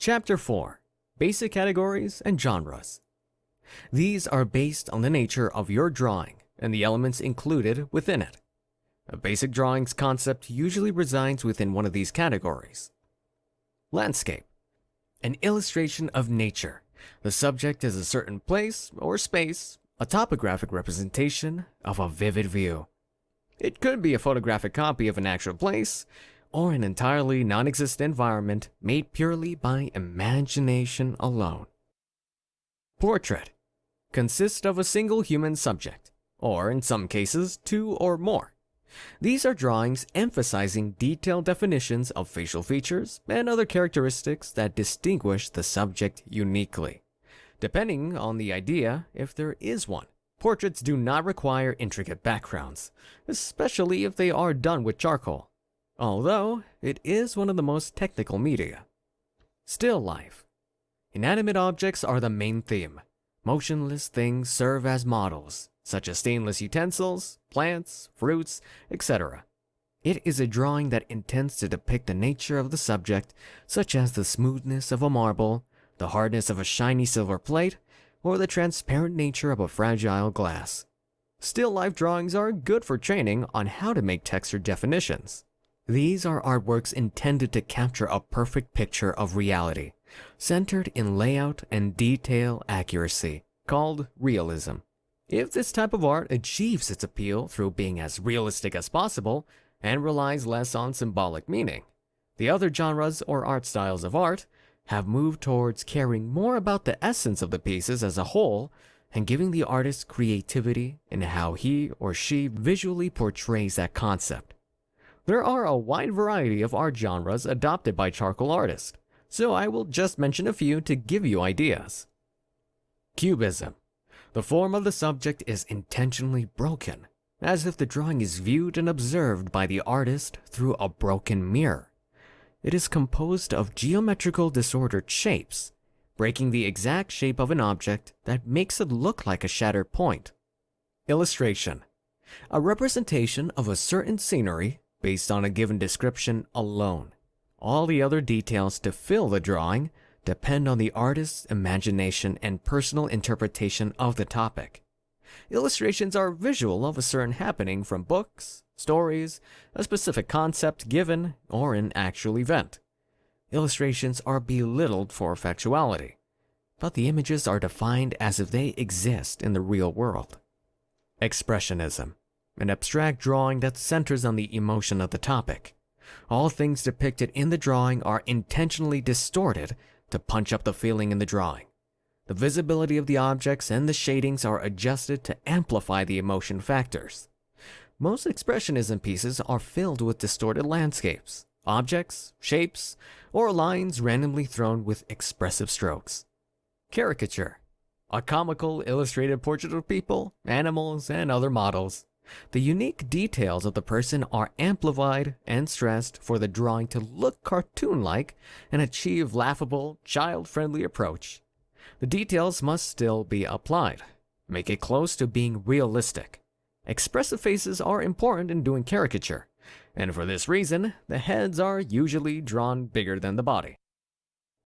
Chapter 4: Basic Categories and Genres. These are based on the nature of your drawing and the elements included within it. A basic drawing's concept usually resides within one of these categories. Landscape: an illustration of nature. The subject is a certain place or space, a topographic representation of a vivid view. It could be a photographic copy of an actual place, or an entirely non-existent environment made purely by imagination alone. Portrait consists of a single human subject, or in some cases, two or more. These are drawings emphasizing detailed definitions of facial features and other characteristics that distinguish the subject uniquely. Depending on the idea, if there is one, portraits do not require intricate backgrounds, especially if they are done with charcoal, although it is one of the most technical media. Still life. Inanimate objects are the main theme. Motionless things serve as models, such as stainless utensils, plants, fruits, etc. It is a drawing that intends to depict the nature of the subject, such as the smoothness of a marble, the hardness of a shiny silver plate, or the transparent nature of a fragile glass. Still life drawings are good for training on how to make texture definitions. These are artworks intended to capture a perfect picture of reality, centered in layout and detail accuracy, called realism. If this type of art achieves its appeal through being as realistic as possible and relies less on symbolic meaning, the other genres or art styles of art have moved towards caring more about the essence of the pieces as a whole and giving the artist creativity in how he or she visually portrays that concept. There are a wide variety of art genres adopted by charcoal artists, so I will just mention a few to give you ideas. Cubism. The form of the subject is intentionally broken, as if the drawing is viewed and observed by the artist through a broken mirror. It is composed of geometrical disordered shapes, breaking the exact shape of an object that makes it look like a shattered point. Illustration. A representation of a certain scenery based on a given description alone. All the other details to fill the drawing depend on the artist's imagination and personal interpretation of the topic. Illustrations are visual of a certain happening from books, stories, a specific concept given, or an actual event. Illustrations are belittled for factuality, but the images are defined as if they exist in the real world. Expressionism. An abstract drawing that centers on the emotion of the topic. All things depicted in the drawing are intentionally distorted to punch up the feeling in the drawing. The visibility of the objects and the shadings are adjusted to amplify the emotion factors. Most expressionism pieces are filled with distorted landscapes, objects, shapes, or lines randomly thrown with expressive strokes. Caricature. A comical illustrated portrait of people, animals, and other models. The unique details of the person are amplified and stressed for the drawing to look cartoon-like and achieve laughable, child-friendly approach. The details must still be applied. Make it close to being realistic. Expressive faces are important in doing caricature, and for this reason, the heads are usually drawn bigger than the body.